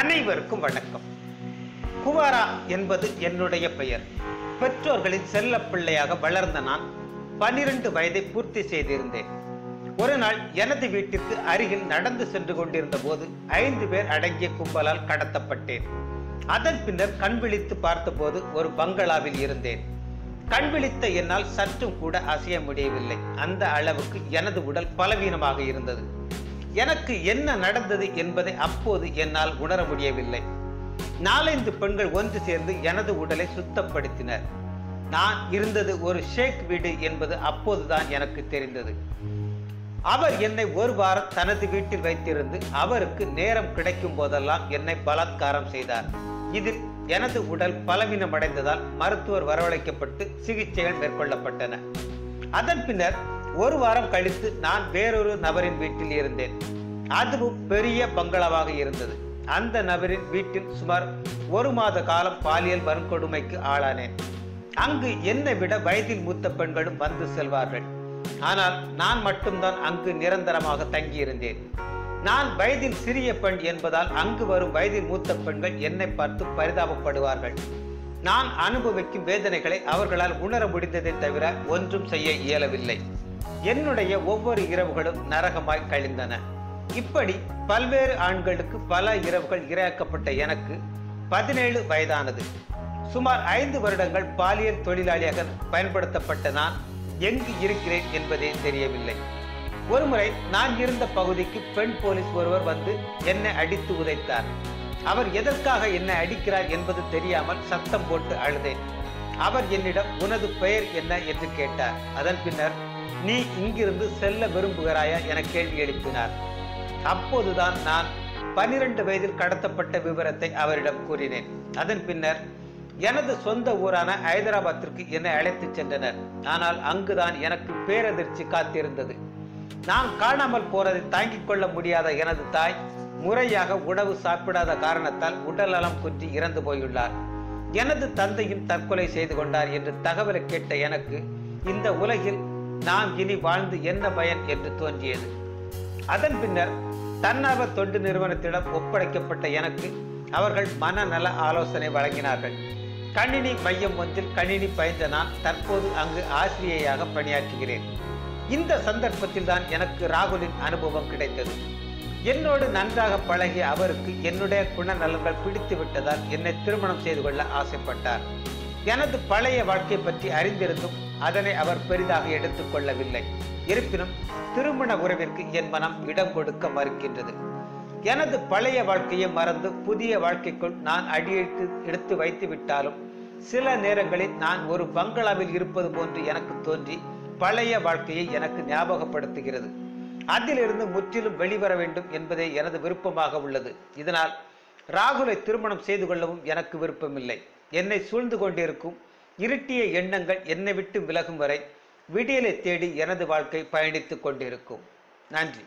அனைவருக்கும் வணக்கம். குவாரா என்பது என்னுடைய பெயர். பெற்றோர்களின் செல்ல பிள்ளையாக வளர்ந்த நான் 12 வயதை பூர்த்தி செய்திருந்தேன். ஒரு நாள் எனது வீட்டிற்கு அருகில் நடந்து சென்று கொண்டிருந்த போது 5 பேர் அடங்கிய கும்பலால் கடத்தப்பட்டேன். அதன் பின்னர் கண் விழித்து பார்த்தபோது ஒரு பங்களாவில் இருந்தேன். கண் விழித்த என்னால் சற்றும் கூட அசைய முடியவில்லை. அந்த அளவுக்கு எனது உடல் பலவீனமாக இருந்தது. எனக்கு என்ன நடந்தது என்பதை அப்போது என்னால் உணர முடியவில்லை. 4-5 பெண்கள் ஒன்று சேர்ந்து எனது உடலை சுத்தப்படுத்தினர். நான் இருந்தது ஒரு ஷேக் வீடு என்பது அப்போதுதான் எனக்கு தெரிந்தது. அவர் என்னை ஒரு வாரம் தனது வீட்டில் வைத்திருந்து அவருக்கு நேரம் கிடைக்கும் போதெல்லாம் என்னை பலாத்காரம் செய்தார். இதில் எனது உடல் பலவீனமடைந்ததால் மருத்துவர் வரவழைக்கப்பட்டு சிகிச்சைகள் மேற்கொள்ளப்பட்டன. அதன் பின்னர் ஒரு வாரம் கழித்து நான் வேறொரு நபரின் வீட்டில் இருந்தேன். அதுவும் பெரிய பங்களாவாக இருந்தது. அந்த நபரின் வீட்டில் சுமார் 1 மாத காலம் பாலியல் வன்கொடுமைக்கு ஆளானேன். அங்கு என்னை விட வயதில் மூத்த பெண்களும் வந்து செல்வார்கள். ஆனால் நான் மட்டும்தான் அங்கு நிரந்தரமாக தங்கியிருந்தேன். நான் வயதில் சிறிய பெண் என்பதால் அங்கு வரும் வயதில் மூத்த பெண்கள் என்னை பார்த்து பரிதாபப்படுவார்கள். நான் அனுபவிக்கும் வேதனைகளை அவர்களால் உணர முடிந்ததை தவிர ஒன்றும் செய்ய இயலவில்லை. என்னுடைய ஒவ்வொரு இரவுகளும் நரகமாய் கழிந்தன. இப்படி பல்வேறு ஆண்களுக்கு பல இரவுகள் இரையாக்கப்பட்ட எனக்கு 17 வயதானது. சுமார் 5 வருடங்கள் பாலியல் தொழிலாளியாக பயன்படுத்தப்பட்ட நான் எங்கு இருக்கிறேன் என்பதே தெரியவில்லை. ஒருமுறை நான் இருந்த பகுதிக்கு பெண் போலீஸ் ஒருவர் வந்து என்னை அடித்து உதைத்தார். அவர் எதற்காக என்னை அடிக்கிறார் என்பது தெரியாமல் சத்தம் போட்டு அழுதேன். அவர் என்னிடம் உனது பெயர் என்ன என்று கேட்டார். அதன் பின்னர் நீ இங்கிருந்து செல்ல விரும்புகிறாயா என கேள்வி எழுப்பினார். அப்போதுதான் நான் 12 வயதில் கடத்தப்பட்ட விவரத்தை அவரிடம் கூறினேன். அதன் பின்னர் எனது சொந்த ஊரான ஹைதராபாத்திற்கு என்னை அழைத்து சென்றனர். ஆனால் அங்குதான் எனக்கு பேரதிர்ச்சி காத்திருந்தது. நான் காணாமல் போறதை தாங்கிக் கொள்ள முடியாத எனது தாய் முறையாக உணவு சாப்பிடாத காரணத்தால் உடல் நலம் குன்றி இறந்து போயுள்ளார். எனது தந்தையும் தற்கொலை செய்து கொண்டார் என்று தகவலை கேட்ட எனக்கு இந்த உலகில் நாம் இனி வாழ்ந்து என்ன பயன் என்று தோன்றியது. அதன் பின்னர் தன்னார்வ தொண்டு நிறுவனத்திடம் ஒப்படைக்கப்பட்ட எனக்கு அவர்கள் மனநல ஆலோசனை வழங்கினார்கள். கணினி மையம் ஒன்றில் கணினி பயின்ற நான் தற்போது அங்கு ஆசிரியையாக பணியாற்றுகிறேன். இந்த சந்தர்ப்பத்தில் தான் எனக்கு ராகுலின் அனுபவம் கிடைத்தது. என்னோடு நன்றாக பழகிய அவருக்கு என்னுடைய குணநலன்கள் பிடித்து விட்டதால் என்னை திருமணம் செய்து கொள்ள ஆசைப்பட்டார். எனது பழைய வாழ்க்கை பற்றி அறிந்திருந்தும் அதனை அவர் பெரிதாக எடுத்துக் கொள்ளவில்லை. இருப்பினும் திருமண உறவிற்கு என் மனம் இடம் கொடுக்க மறுக்கின்றது. எனது பழைய வாழ்க்கையை மறந்து புதிய வாழ்க்கைக்குள் நான் எடுத்து வைத்து விட்டாலும் சில நேரங்களில் நான் ஒரு பங்களாவில் இருப்பது போன்று எனக்கு தோன்றி பழைய வாழ்க்கையை எனக்கு ஞாபகப்படுத்துகிறது. அதிலிருந்து முற்றிலும் வெளிவர வேண்டும் என்பதே எனது விருப்பமாக உள்ளது. இதனால் ராகுலை திருமணம் செய்து கொள்ளவும் எனக்கு விருப்பமில்லை. என்னை சூழ்ந்து கொண்டிருக்கும் இருட்டிய எண்ணங்கள் என்னை விட்டு விலகும் வரை விடியலை தேடி எனது வாழ்க்கை பயணித்துக் கொண்டிருக்கும். நன்றி.